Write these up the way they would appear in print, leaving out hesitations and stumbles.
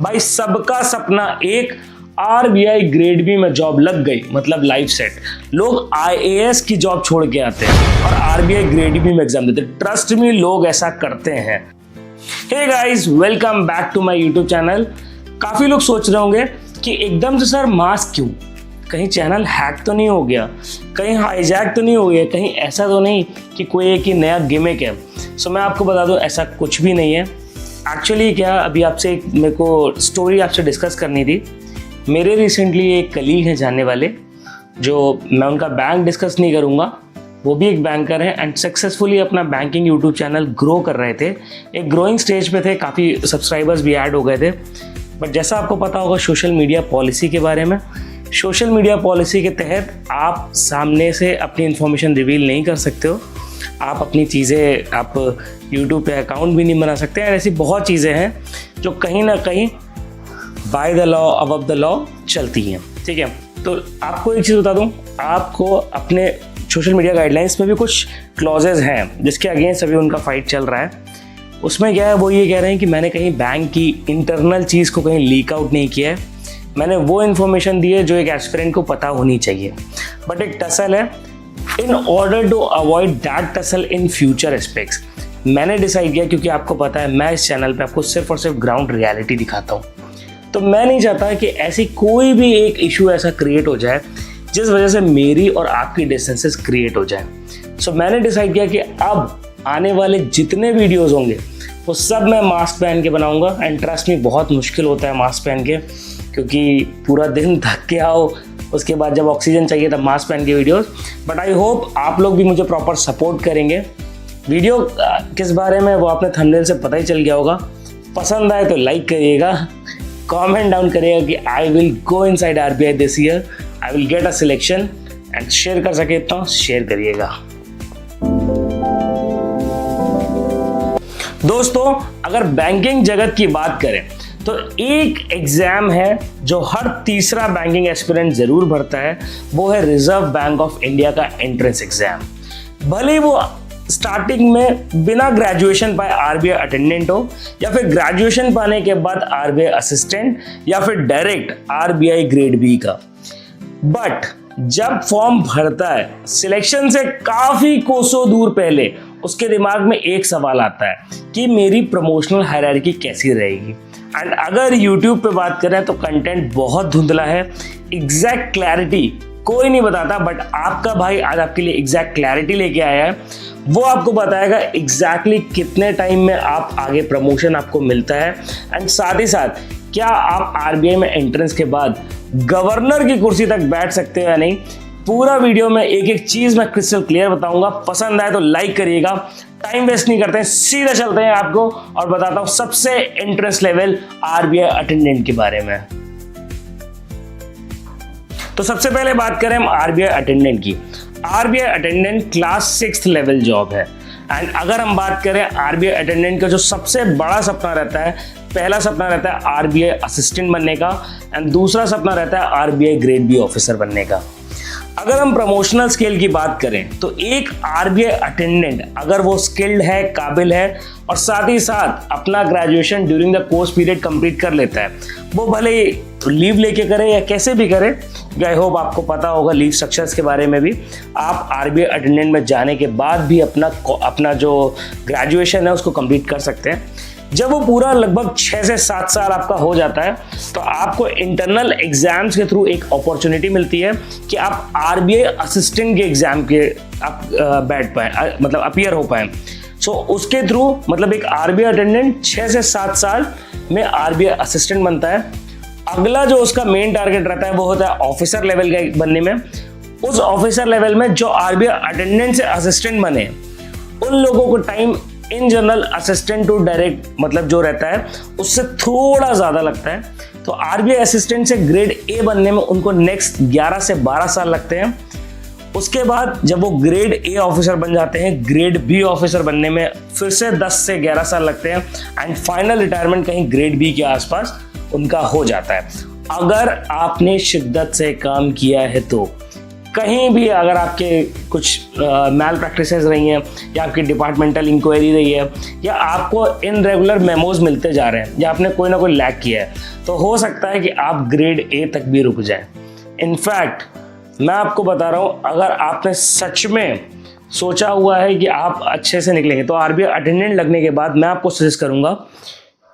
भाई सबका सपना एक आरबीआई ग्रेड बी में जॉब लग गई मतलब लाइफ सेट। लोग आईएएस की जॉब छोड़ के आते हैं और आरबीआई ग्रेड बी में एग्जाम देते हैं। ट्रस्ट मी, लोग ऐसा करते हैं। Hey guys, welcome back to my YouTube channel. काफी लोग सोच रहे होंगे कि एकदम से सर मास क्यों, कहीं चैनल हैक तो नहीं हो गया, कहीं हाईजैक तो नहीं हो गया, कहीं ऐसा तो नहीं कि कोई एक ही नया गिमिक है। सो मैं आपको बता दूं, ऐसा कुछ भी नहीं है। एक्चुअली क्या, अभी आपसे मेरे को स्टोरी आपसे डिस्कस करनी थी। मेरे रिसेंटली एक कलीग हैं जानने वाले, जो मैं उनका बैंक डिस्कस नहीं करूँगा, वो भी एक बैंकर है एंड सक्सेसफुली अपना बैंकिंग यूट्यूब चैनल ग्रो कर रहे थे। एक ग्रोइंग स्टेज पे थे, काफ़ी सब्सक्राइबर्स भी ऐड हो गए थे। बट जैसा आपको पता होगा सोशल मीडिया पॉलिसी के बारे में, सोशल मीडिया पॉलिसी के तहत आप सामने से अपनी इन्फॉर्मेशन रिवील नहीं कर सकते हो। आप अपनी चीज़ें आप यूट्यूब पे अकाउंट भी नहीं बना सकते हैं। ऐसी बहुत चीज़ें हैं जो कहीं ना कहीं by the law above the law चलती हैं, ठीक है। तो आपको एक चीज़ बता दूं, आपको अपने सोशल मीडिया गाइडलाइंस में भी कुछ क्लॉजेज हैं जिसके अगेंस्ट अभी उनका फाइट चल रहा है। उसमें क्या है, वो ये कह रहे हैं कि मैंने कहीं बैंक की इंटरनल चीज़ को कहीं लीक आउट नहीं किया है, मैंने वो इन्फॉर्मेशन दी है जो एक एस्पिरेंट को पता होनी चाहिए। बट एक टसल है, in order to avoid that tussle in future aspects मैंने डिसाइड किया, क्योंकि आपको पता है मैं इस चैनल पे आपको सिर्फ और सिर्फ ग्राउंड रियलिटी दिखाता हूँ, तो मैं नहीं चाहता कि ऐसी कोई भी एक इशू ऐसा क्रिएट हो जाए जिस वजह से मेरी और आपकी डिस्टेंसेस क्रिएट हो जाए। सो मैंने डिसाइड किया कि अब आने वाले जितने वीडियोस होंगे वो सब मैं मास्क पहन के बनाऊंगा। एंड ट्रस्ट मी, बहुत मुश्किल होता है मास्क पहन के, क्योंकि पूरा दिन थक के आओ, उसके बाद जब ऑक्सीजन चाहिए तब मास्क पहन के वीडियोस। बट आई होप आप लोग भी मुझे प्रॉपर सपोर्ट करेंगे। वीडियो किस बारे में वो आपने थंबनेल से पता ही चल गया होगा। पसंद आए तो लाइक करिएगा, कमेंट डाउन करिएगा कि I will go inside RBI this year, I will get a selection and share कर सके तो शेयर करिएगा। दोस्तों, अगर बैंकिंग जगत की बात करें तो एक एग्जाम है जो हर तीसरा बैंकिंग एस्पिरेंट जरूर भरता है, वो है रिजर्व बैंक ऑफ इंडिया का एंट्रेंस एग्जाम। भले वो स्टार्टिंग में बिना ग्रेजुएशन पाए आरबीआई अटेंडेंट हो, या फिर ग्रेजुएशन पाने के बाद आरबीआई असिस्टेंट, या फिर डायरेक्ट आरबीआई ग्रेड बी का। बट जब फॉर्म भरता है सिलेक्शन से काफी कोसों दूर पहले उसके दिमाग में एक सवाल आता है कि मेरी प्रमोशनल हायरार्की कैसी रहेगी। एंड अगर YouTube पे बात करें तो कंटेंट बहुत धुंधला है, एग्जैक्ट क्लैरिटी कोई नहीं बताता। बट आपका भाई आज आपके लिए एग्जैक्ट क्लैरिटी लेके आया है। वो आपको बताएगा एग्जैक्टली कितने टाइम में आप आगे प्रमोशन आपको मिलता है, एंड साथ ही साथ क्या आप आरबीआई में एंट्रेंस के बाद गवर्नर की कुर्सी तक बैठ सकते हो या नहीं। पूरा वीडियो में एक एक चीज मैं क्रिस्टल क्लियर बताऊंगा। पसंद आए तो लाइक करिएगा। टाइम वेस्ट नहीं करते हैं, सीधा चलते हैं आपको और बताता हूं सबसे एंट्रेंस लेवल आरबीआई अटेंडेंट के बारे में। तो सबसे पहले बात करें हम आरबीआई अटेंडेंट की। RBI attendant class 6th level job है। एंड अगर हम बात करें आरबीआई अटेंडेंट का जो सबसे बड़ा सपना रहता है, पहला सपना रहता है आरबीआई असिस्टेंट बनने का, एंड दूसरा सपना रहता है आरबीआई ग्रेड बी ऑफिसर बनने का। अगर हम प्रमोशनल स्केल की बात करें तो एक आरबीआई अटेंडेंट अगर वो स्किल्ड है, काबिल है और साथ ही साथ अपना graduation during the course period complete कर लेता है, वो भले लीव लेके करे या कैसे भी करे, आई होप आपको पता होगा लीव स्ट्रक्चर्स के बारे में भी। आप आरबीआई अटेंडेंट में जाने के बाद भी अपना जो ग्रेजुएशन है उसको कंप्लीट कर सकते हैं। जब वो पूरा लगभग 6 से 7 साल आपका हो जाता है तो आपको इंटरनल एग्जाम्स के थ्रू एक अपॉर्चुनिटी मिलती है कि आप आरबीआई असिस्टेंट के एग्जाम के आप बैठ पाए, मतलब अपीयर हो पाए। सो उसके थ्रू मतलब एक आरबीआई अटेंडेंट 6 से 7 साल में आरबीआई असिस्टेंट बनता है। अगला जो उसका मेन टारगेट रहता है वो होता है ऑफिसर लेवल का बनने में। उस ऑफिसर लेवल में जो आरबीआई अटेंडेंट से असिस्टेंट बने उन लोगों को time in general assistant to direct मतलब जो रहता है उससे थोड़ा ज़्यादा लगता है। तो आरबीआई असिस्टेंट से ग्रेड ए बनने में उनको नेक्स्ट 11 से 12 साल लगते हैं। उसके बाद जब वो ग्रेड ए ऑफिसर बन जाते हैं, ग्रेड बी ऑफिसर बनने में फिर से 10 से 11 साल लगते हैं, एंड फाइनल रिटायरमेंट कहीं ग्रेड बी के आसपास उनका हो जाता है। अगर आपने शिद्दत से काम किया है तो कहीं भी अगर आपके कुछ मैल प्रैक्टिसेस रही हैं या आपकी डिपार्टमेंटल इंक्वायरी रही है या आपको इनरेगुलर मेमोज मिलते जा रहे हैं या आपने कोई ना कोई लैग किया है, तो हो सकता है कि आप ग्रेड ए तक भी रुक जाएं। इनफैक्ट मैं आपको बता रहा हूं, अगर आपने सच में सोचा हुआ है कि आप अच्छे से निकलेंगे तो आरबीआई अटेंडेंट लगने के बाद मैं आपको सजेस्ट करूंगा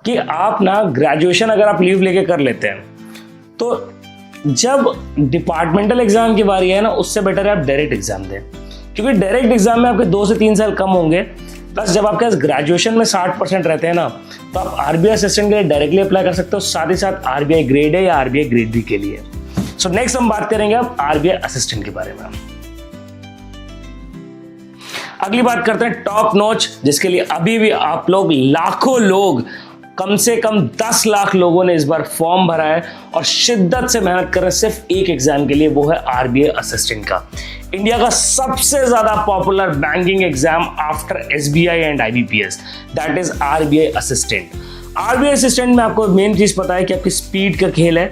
कि आप ना ग्रेजुएशन अगर आप लीव लेके कर लेते हैं तो जब डिपार्टमेंटल एग्जाम की बारी है ना, उससे बेटर है आप डायरेक्ट एग्जाम दें, क्योंकि डायरेक्ट एग्जाम में आपके 2 से 3 साल कम होंगे। प्लस जब आपके पास ग्रेजुएशन में 60% रहते हैं ना, तो आप आरबीआई असिस्टेंट के लिए डायरेक्टली अप्लाई कर सकते हो, साथ ही साथ आरबीआई ग्रेड ए या आरबीआई ग्रेड बी के लिए। सो नेक्स्ट हम बात करेंगे अब आरबीआई असिस्टेंट के बारे में। अगली बात करते हैं टॉप नॉच, जिसके लिए अभी भी आप लोग लाखों लोग, कम से कम 10 लाख लोगों ने इस बार फॉर्म भरा है और शिद्दत से मेहनत कर रहे हैं सिर्फ एक एग्जाम के लिए, वो है आरबीआई असिस्टेंट का। इंडिया का सबसे ज्यादा popular banking exam after SBI and IBPS, that is RBI assistant. RBI assistant में आपको मेन चीज पता है कि आपकी स्पीड का खेल है,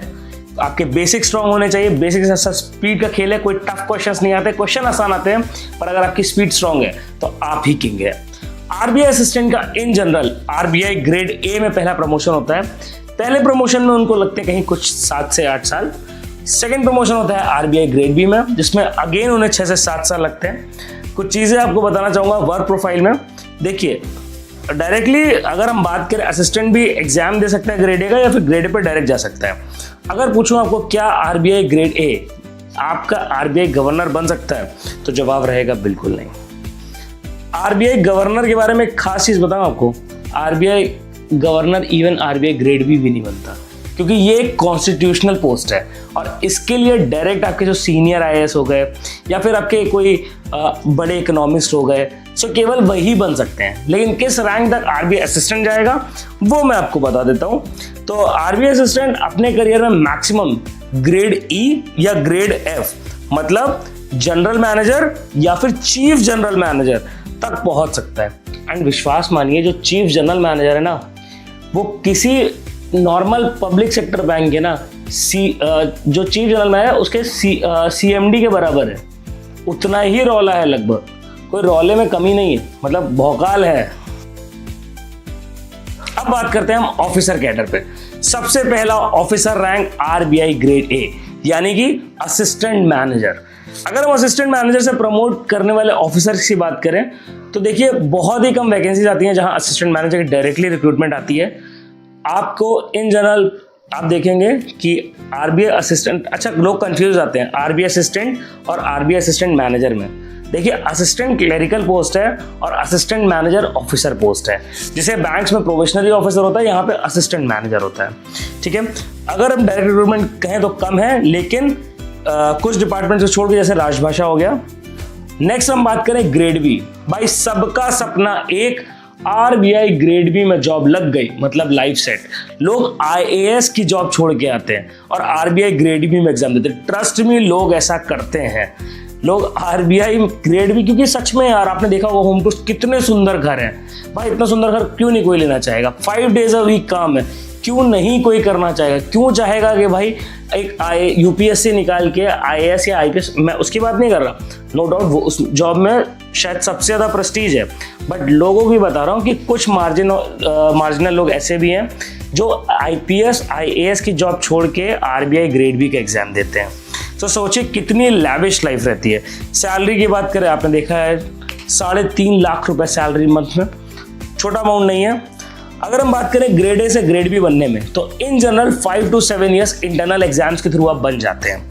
आपके बेसिक स्ट्रांग होने चाहिए, बेसिक के साथ स्पीड का खेल है। कोई टफ क्वेश्चंस नहीं आते, क्वेश्चन आसान आते हैं, पर अगर आपकी स्पीड स्ट्रांग है तो आप ही किंग है। आरबीआई असिस्टेंट का in general RBI grade A में पहला प्रमोशन होता है। पहले प्रमोशन में उनको लगते हैं कहीं कुछ 7 से 8 साल। सेकंड प्रमोशन होता है आरबीआई ग्रेड बी में, जिसमें अगेन उन्हें 6 से 7 साल लगते हैं। कुछ चीजें आपको बताना चाहूंगा वर्क प्रोफाइल में। देखिए, डायरेक्टली अगर हम बात करें, असिस्टेंट भी एग्जाम दे सकता है ग्रेड ए का, या फिर ग्रेड ए पर डायरेक्ट जा सकता है। अगर पूछूं आपको क्या आरबीआई ग्रेड ए आपका आरबीआई गवर्नर बन सकता है, तो जवाब रहेगा बिल्कुल नहीं। आरबीआई गवर्नर के बारे में एक खास चीज बताऊं आपको, RBI governor even RBI grade B भी नहीं बनता, क्योंकि ये एक कॉन्स्टिट्यूशनल पोस्ट है और इसके लिए डायरेक्ट आपके जो सीनियर आईएएस हो गए या फिर आपके कोई बड़े इकोनॉमिस्ट हो गए, सो केवल वही बन सकते हैं। लेकिन किस रैंक तक आरबीआई असिस्टेंट जाएगा वो मैं आपको बता देता हूं। तो आरबीआई असिस्टेंट अपने करियर में मैक्सिमम ग्रेड ई या ग्रेड एफ, मतलब जनरल मैनेजर या फिर चीफ जनरल मैनेजर तक पहुंच सकता है। एंड विश्वास मानिए, जो चीफ जनरल मैनेजर है ना, वो किसी नॉर्मल पब्लिक सेक्टर बैंक के ना जो चीफ जनरल मैनेजर है उसके सीएमडी के बराबर है। उतना ही रौला है लगभग, कोई रौले में कमी नहीं है, मतलब भौकाल है। अब बात करते हैं हम ऑफिसर कैडर पे। सबसे पहला officer rank RBI grade A, यानी कि असिस्टेंट मैनेजर। अगर हम असिस्टेंट मैनेजर से प्रमोट करने वाले ऑफिसर की बात करें तो देखिए, बहुत ही कम वैकेंसीज आती हैं जहां असिस्टेंट मैनेजर की डायरेक्टली रिक्रूटमेंट आती है। आपको इन जनरल आप देखेंगे कि आरबीआई असिस्टेंट, अच्छा लोग कंफ्यूज आते हैं आरबीआई असिस्टेंट और आरबीआई असिस्टेंट मैनेजर में। देखिए, असिस्टेंट क्लरिकल पोस्ट है और असिस्टेंट मैनेजर ऑफिसर पोस्ट है। जैसे बैंक्स में प्रोबेशनरी ऑफिसर होता है, यहाँ पे असिस्टेंट मैनेजर होता है। ठीक है, अगर हम डायरेक्ट रिक्रूटमेंट कहें तो कम है, लेकिन कुछ डिपार्टमेंट को छोड़ के, जैसे राजभाषा हो गया। नेक्स्ट हम बात करें ग्रेड बी। भाई सबका सपना एक आरबीआई ग्रेड बी में जॉब लग गई मतलब लाइफ सेट। लोग आईएएस की जॉब छोड़ के आते हैं और आरबीआई ग्रेड बी में एग्जाम देते हैं। ट्रस्ट मी, लोग ऐसा करते हैं। लोग आरबीआई ग्रेड बी, क्योंकि सच में यार आपने देखा होगा होम टूर्स कितने सुंदर घर हैं। भाई इतना सुंदर घर क्यों नहीं कोई लेना चाहेगा? 5 days a week काम है, क्यों नहीं कोई करना चाहेगा? क्यों चाहेगा कि भाई एक यूपीएससी निकाल के आईएएस या आईपीएस, मैं उसकी बात नहीं कर रहा, नो डाउट वो उस जॉब में शायद सबसे ज़्यादा प्रेस्टीज है, बट लोगों की बता रहा हूँ कि कुछ मार्जिनल लोग ऐसे भी हैं जो आईपीएस आईएएस की जॉब छोड़ के आरबीआई ग्रेड बी का एग्जाम देते हैं। तो सोचिए कितनी लैविश लाइफ रहती है। सैलरी की बात करें, आपने देखा है 3.5 लाख रुपए सैलरी मंथ में, छोटा अमाउंट नहीं है। अगर हम बात करें ग्रेड ए से ग्रेड बी बनने में, तो in general 5 to 7 years internal exams के थ्रू आप बन जाते हैं।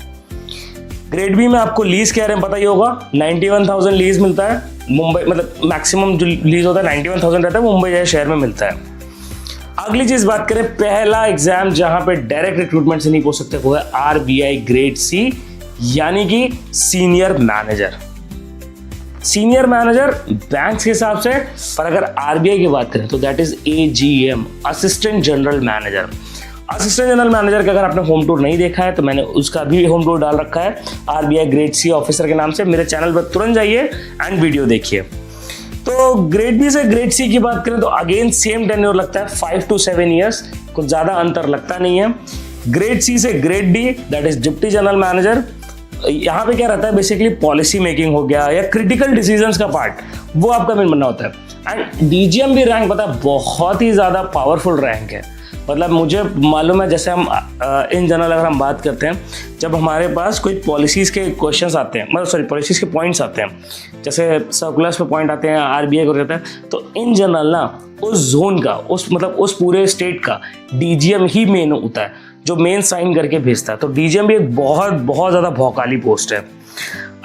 ग्रेड बी में आपको लीज क्या है पता ही होगा, 91,000 लीज मिलता है मुंबई, मतलब मैक्सिमम जो लीज होता है 91,000 रहता है, मुंबई जैसे शहर में मिलता है। अगली चीज बात करें, पहला एग्जाम जहां पे डायरेक्ट रिक्रूटमेंट से नहीं पहुंच सकते वो है आरबीआई ग्रेड सी, यानी कि senior manager. Senior manager banks के हिसाब से, पर अगर आरबीआई की बात करें तो that is AGM, assistant general manager. Assistant general manager का अगर आपने होम टूर नहीं देखा है तो मैंने उसका भी होम टूर डाल रखा है आरबीआई ग्रेड सी ऑफिसर के नाम से। मेरे चैनल पर तुरंत जाइए एंड वीडियो देखिए। तो ग्रेड बी से ग्रेड सी की बात करें तो अगेन सेम टेन्योर लगता है 5 to 7 years, कुछ ज्यादा अंतर लगता नहीं है। ग्रेड सी से grade D, that is deputy general manager. यहाँ पे क्या रहता है, बेसिकली पॉलिसी मेकिंग हो गया या क्रिटिकल डिसीजंस का पार्ट, वो आपका मेन बनना होता है। एंड डीजीएम भी रैंक पता है बहुत ही ज्यादा पावरफुल रैंक है। मतलब मुझे मालूम है, जैसे हम इन जनरल अगर हम बात करते हैं, जब हमारे पास कोई पॉलिसीज़ के क्वेश्चंस आते हैं, मतलब सॉरी पॉलिसीज़ के पॉइंट्स आते हैं, जैसे सर्कुलर्स पे पॉइंट आते हैं, आरबीआई को रहता है, तो इन जनरल ना उस जोन का, उस पूरे स्टेट का डीजीएम ही मेन होता है, जो मेन साइन करके भेजता है। तो डीजीएम भी एक बहुत ज़्यादा भौकाली पोस्ट है।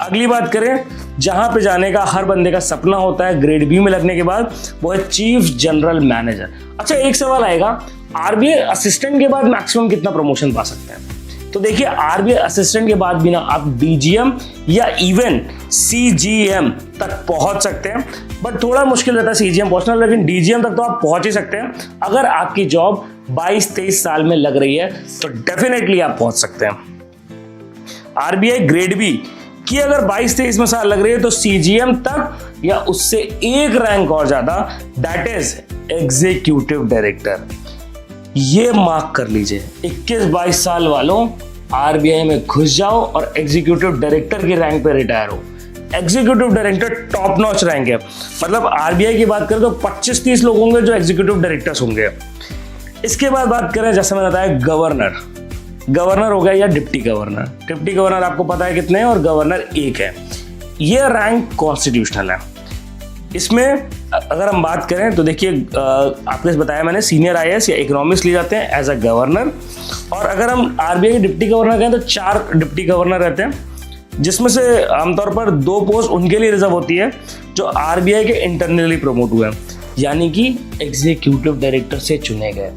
अगली बात करें, जहां पे जाने का हर बंदे का सपना होता है ग्रेड बी में लगने के बाद, वो है चीफ जनरल मैनेजर। अच्छा, एक सवाल आएगा, आरबीआई असिस्टेंट के बाद मैक्सिमम कितना प्रमोशन पा सकते हैं? तो देखिए, आरबीआई असिस्टेंट के बाद भी ना आप डीजीएम या इवन सीजीएम तक पहुंच सकते हैं, बट थोड़ा मुश्किल रहता है सीजीएम पहुंचना, लेकिन डीजीएम तक तो आप पहुंच ही सकते हैं। अगर आपकी जॉब 22-23 साल में लग रही है तो डेफिनेटली आप पहुंच सकते हैं। आरबीआई ग्रेड बी कि अगर 22-23 में साल लग रही है तो सीजीएम तक या उससे एक रैंक और ज्यादा, दैट इज एग्जीक्यूटिव डायरेक्टर। ये मार्क कर लीजिए, 21-22 साल वालों आरबीआई में घुस जाओ और एग्जीक्यूटिव डायरेक्टर की रैंक पे रिटायर हो। Executive director top notch rank है, मतलब आरबीआई की बात करें तो 25-30 लोग होंगे जो एग्जीक्यूटिव डायरेक्टर्स होंगे। इसके बाद बात करें, जैसे मैंने बताया, गवर्नर हो गया या डिप्टी गवर्नर। डिप्टी गवर्नर आपको पता है कितने हैं, और गवर्नर 1 है। ये रैंक कॉन्स्टिट्यूशनल है। इसमें अगर हम बात करें तो देखिए, आपको बताया मैंने, सीनियर आईएएस या इकोनॉमिस्ट लिए जाते हैं एज अ गवर्नर। और अगर हम आरबीआई के डिप्टी गवर्नर कहें तो 4 डिप्टी गवर्नर रहते हैं, जिसमें से आमतौर पर 2 पोस्ट उनके लिए रिजर्व होती है जो आरबीआई के इंटरनली प्रमोट हुए हैं, यानी कि एग्जीक्यूटिव डायरेक्टर से चुने गए।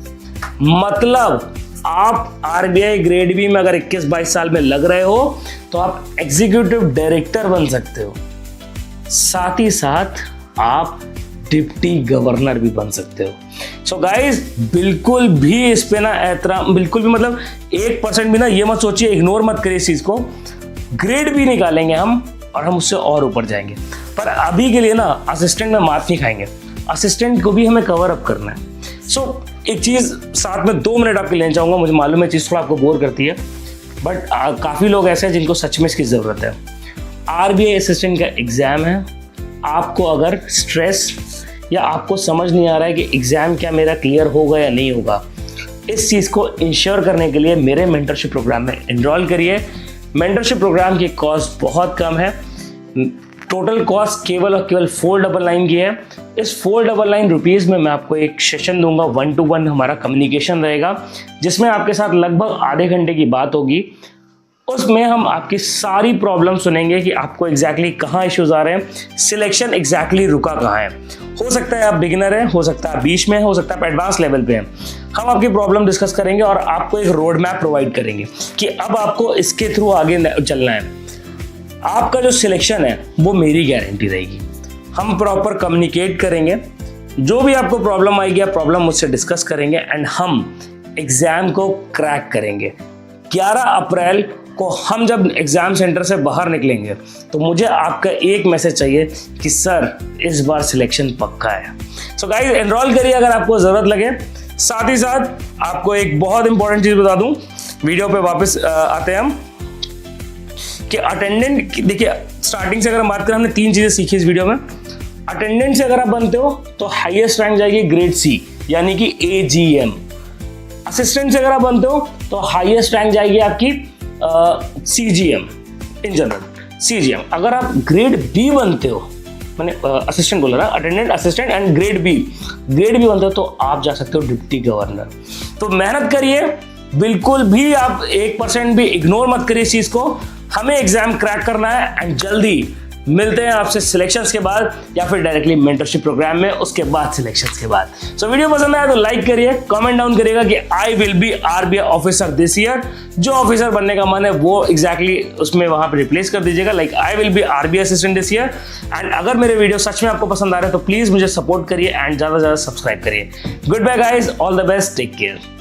मतलब आप आरबीआई ग्रेड बी में अगर 21-22 साल में लग रहे हो तो आप एग्जीक्यूटिव डायरेक्टर बन सकते हो, साथ ही साथ आप डिप्टी गवर्नर भी बन सकते हो। सो गाइज, बिल्कुल भी इस पे ना एहतराम, बिल्कुल भी मतलब 1% भी ना ये मत सोचिए, इग्नोर मत करिए इस चीज को। ग्रेड भी निकालेंगे हम और हम उससे और ऊपर जाएंगे, पर अभी के लिए ना असिस्टेंट में मात नहीं खाएंगे, असिस्टेंट को भी हमें कवर अप करना है। सो एक चीज़ साथ में 2 मिनट आपके लेना चाहूँगा, मुझे मालूम है चीज़ थोड़ा आपको बोर करती है, बट काफ़ी लोग ऐसे हैं जिनको सच में इसकी ज़रूरत है। आरबीआई असिस्टेंट का एग्ज़ाम है। आपको अगर स्ट्रेस या आपको समझ नहीं आ रहा है कि एग्ज़ाम क्या मेरा क्लियर होगा या नहीं होगा, इस चीज़ को इंश्योर करने के लिए मेरे मेंटरशिप प्रोग्राम में एनरोल करिए। मेंटरशिप प्रोग्राम की कॉस्ट बहुत कम है, टोटल कॉस्ट केवल और केवल 499 की है। इस 499 रुपीज़ में मैं आपको एक सेशन दूंगा, 1-to-1 हमारा कम्युनिकेशन रहेगा, जिसमें आपके साथ लगभग आधे घंटे की बात होगी। उसमें हम आपकी सारी प्रॉब्लम सुनेंगे कि आपको एग्जैक्टली कहाँ इश्यूज आ रहे हैं, सिलेक्शन एग्जैक्टली रुका कहाँ है। हो सकता है आप बिगिनर हैं, हो सकता है बीच में, हो सकता है आप एडवांस लेवल पे हैं। हम आपकी प्रॉब्लम डिस्कस करेंगे और आपको एक रोड मैप प्रोवाइड करेंगे कि अब आपको इसके थ्रू आगे चलना है। आपका जो सिलेक्शन है वो मेरी गारंटी रहेगी। हम प्रॉपर कम्युनिकेट करेंगे, जो भी आपको प्रॉब्लम आएगी आप प्रॉब्लम मुझसे डिस्कस करेंगे एंड हम एग्ज़ाम को क्रैक करेंगे। 11 अप्रैल को हम जब एग्ज़ाम सेंटर से बाहर निकलेंगे तो मुझे आपका एक मैसेज चाहिए कि सर इस बार सिलेक्शन पक्का है। सो गाइस, एनरोल करिए अगर आपको ज़रूरत लगे। साथ ही साथ आपको एक बहुत इंपॉर्टेंट चीज़ बता दूं, वीडियो पे वापस आते हैं हम कि अटेंडेंट, देखिए स्टार्टिंग से अगर हम बात करें, हमने 3 चीज़ें सीखी इस वीडियो में। अटेंडेंट से अगर आप बनते हो तो हाईएस्ट रैंक जाएगी ग्रेड सी, यानी कि एजीएम। असिस्टेंट से अगर आप बनते हो तो हाईएस्ट रैंक जाएगी आपकी सीजीएम, इन जनरल सीजीएम। अगर आप ग्रेड बी बनते हो, मैंने असिस्टेंट बोला ना, attendant, assistant and grade B बनते हो तो आप जा सकते हो डिप्टी गवर्नर। तो मेहनत करिए, बिल्कुल भी आप 1% भी इग्नोर मत करिए इस चीज को। हमें एग्जाम क्रैक करना है एंड जल्दी मिलते हैं आपसे सिलेक्शंस के बाद या फिर डायरेक्टली मेंटरशिप प्रोग्राम में, उसके बाद सिलेक्शंस के बाद। सो वीडियो पसंद आया तो लाइक करिए, कमेंट डाउन करिएगा कि I will be RBI officer this year. जो ऑफिसर बनने का मन है वो एग्जैक्टली उसमें वहां पे रिप्लेस कर दीजिएगा, like I will be RBI assistant this year. And अगर मेरे वीडियो सच में आपको पसंद आ रहे हैं तो प्लीज मुझे सपोर्ट करिए एंड ज्यादा से ज्यादा सब्सक्राइब करिए। Good bye guys, all the best, take care.